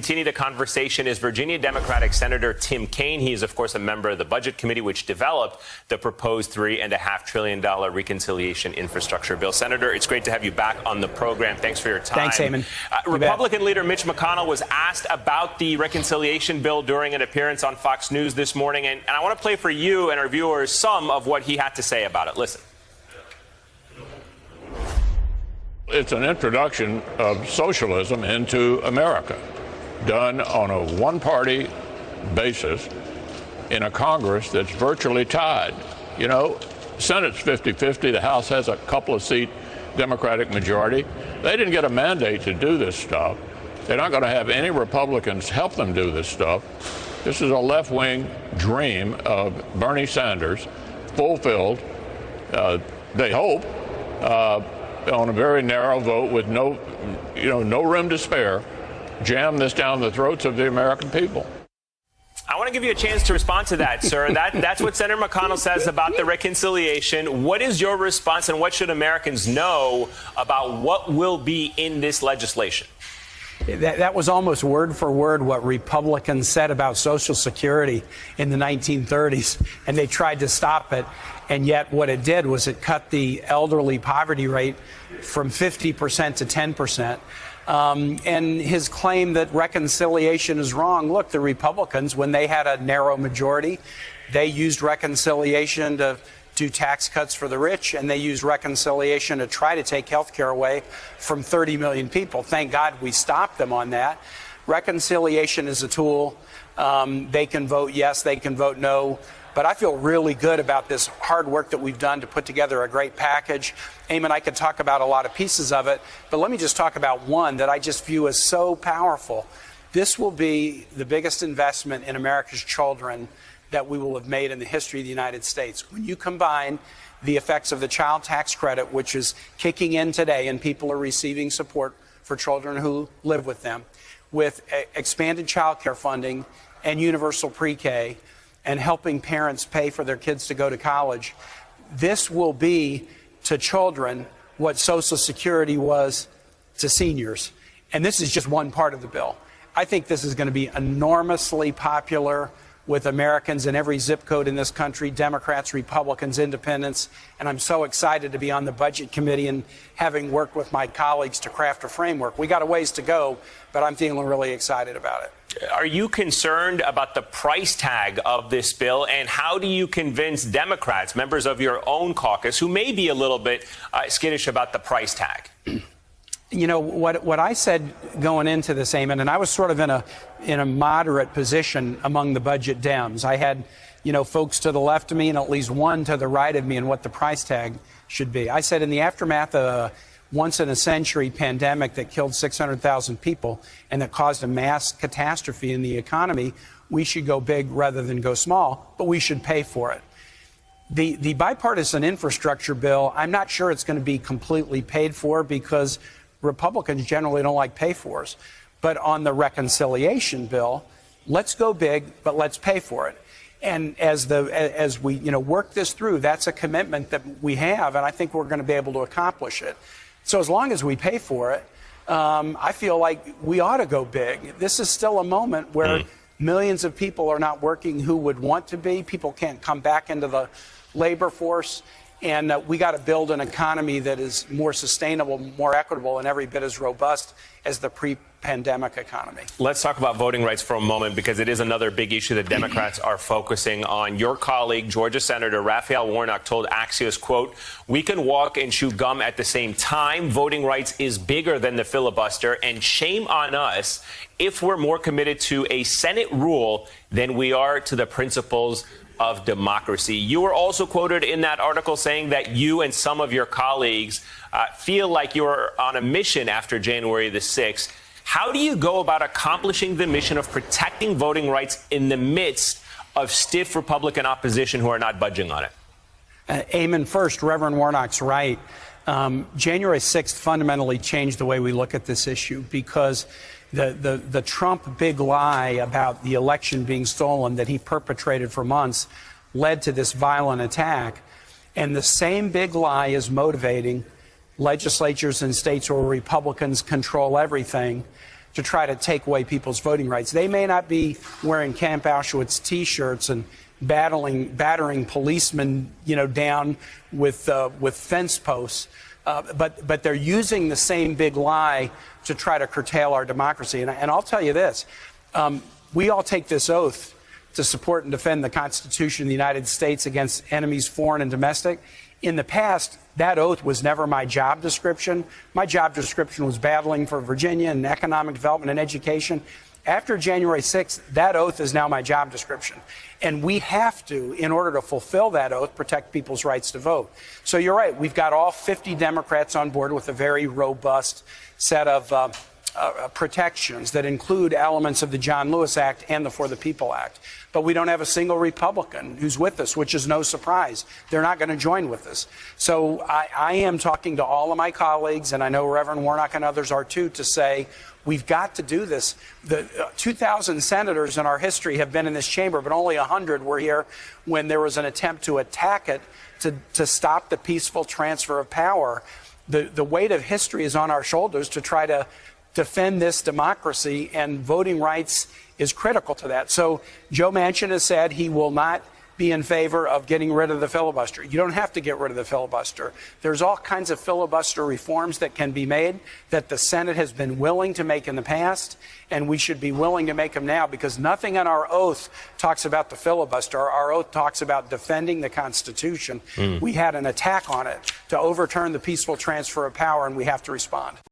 continue the conversation is Virginia Democratic Senator Tim Kaine. He is, of course, a member of the Budget Committee, which developed the proposed $3.5 trillion reconciliation infrastructure bill. Senator, it's great to have you back on the program. Thanks for your time. Thanks, Eamon. Republican leader Mitch McConnell was asked about the reconciliation bill during an appearance on Fox News this morning. And I want to play for you and our viewers some of what he had to say about it. Listen. It's an introduction of socialism into America, done on a one-party basis in a Congress that's virtually tied. You know, Senate's 50-50, the House has a couple of seat Democratic majority. They didn't get a mandate to do this stuff. They're not going to have any Republicans help them do this stuff. This is a left-wing dream of Bernie Sanders, fulfilled, they hope, on a very narrow vote with no room to spare, jam this down the throats of the American people. I want to give you a chance to respond to that, sir. That's what Senator McConnell says about the reconciliation. What is your response, and what should Americans know about what will be in this legislation? That was almost word for word what Republicans said about Social Security in the 1930s, and they tried to stop it. And yet what it did was it cut the elderly poverty rate from 50% to 10%. And his claim that reconciliation is wrong. Look, the Republicans, when they had a narrow majority, they used reconciliation to do tax cuts for the rich, and they used reconciliation to try to take health care away from 30 million people. Thank God we stopped them on that. Reconciliation is a tool. They can vote yes, they can vote no. But I feel really good about this hard work that we've done to put together a great package. Eamon, I could talk about a lot of pieces of it, but let me just talk about one that I just view as so powerful. This will be the biggest investment in America's children that we will have made in the history of the United States. When you combine the effects of the child tax credit, which is kicking in today and people are receiving support for children who live with them, with expanded child care funding and universal pre-K, and helping parents pay for their kids to go to college, this will be to children what Social Security was to seniors. And this is just one part of the bill. I think this is going to be enormously popular with Americans in every zip code in this country, Democrats, Republicans, Independents, and I'm so excited to be on the Budget Committee and having worked with my colleagues to craft a framework. We got a ways to go, but I'm feeling really excited about it. Are you concerned about the price tag of this bill, and how do you convince Democrats, members of your own caucus, who may be a little bit skittish about the price tag? You know, what I said going into this, Eamon, and I was sort of in a moderate position among the budget Dems. I had, folks to the left of me and at least one to the right of me and what the price tag should be. I said in the aftermath of a once-in-a-century pandemic that killed 600,000 people and that caused a mass catastrophe in the economy, we should go big rather than go small, but we should pay for it. The bipartisan infrastructure bill, I'm not sure it's going to be completely paid for because Republicans generally don't like pay-fors. But on the reconciliation bill, let's go big, but let's pay for it. And as we work this through, that's a commitment that we have, and I think we're going to be able to accomplish it. So as long as we pay for it, I feel like we ought to go big. This is still a moment where millions of people are not working who would want to be. People can't come back into the labor force. And we got to build an economy that is more sustainable, more equitable, and every bit as robust as the pre-pandemic economy. Let's talk about voting rights for a moment, because it is another big issue that Democrats are focusing on. Your colleague, Georgia Senator Raphael Warnock, told Axios, quote, "We can walk and chew gum at the same time. Voting rights is bigger than the filibuster, and shame on us if we're more committed to a Senate rule than we are to the principles of democracy." You were also quoted in that article saying that you and some of your colleagues feel like you're on a mission after January the 6th. How do you go about accomplishing the mission of protecting voting rights in the midst of stiff Republican opposition who are not budging on it? Eamon, first, Reverend Warnock's right. January 6th fundamentally changed the way we look at this issue, because the Trump big lie about the election being stolen that he perpetrated for months led to this violent attack. And the same big lie is motivating legislatures in states where Republicans control everything to try to take away people's voting rights. They may not be wearing Camp Auschwitz T-shirts and battering policemen, down with fence posts, but they're using the same big lie to try to curtail our democracy. And I'll tell you this: we all take this oath to support and defend the Constitution of the United States against enemies, foreign and domestic. In the past, that oath was never my job description. My job description was battling for Virginia and economic development and education. After January 6th, that oath is now my job description. And we have to, in order to fulfill that oath, protect people's rights to vote. So you're right. We've got all 50 Democrats on board with a very robust set of protections that include elements of the John Lewis Act and the For the People Act. But we don't have a single Republican who's with us, which is no surprise. They're not going to join with us. So I am talking to all of my colleagues, and I know Reverend Warnock and others are too, to say we've got to do this. The 2,000 senators in our history have been in this chamber, but only 100 were here when there was an attempt to attack it to stop the peaceful transfer of power. The weight of history is on our shoulders to try to defend this democracy, and voting rights is critical to that. So Joe Manchin has said he will not be in favor of getting rid of the filibuster. You don't have to get rid of the filibuster. There's all kinds of filibuster reforms that can be made that the Senate has been willing to make in the past, and we should be willing to make them now, because nothing in our oath talks about the filibuster. Our oath talks about defending the Constitution. We had an attack on it to overturn the peaceful transfer of power, and we have to respond.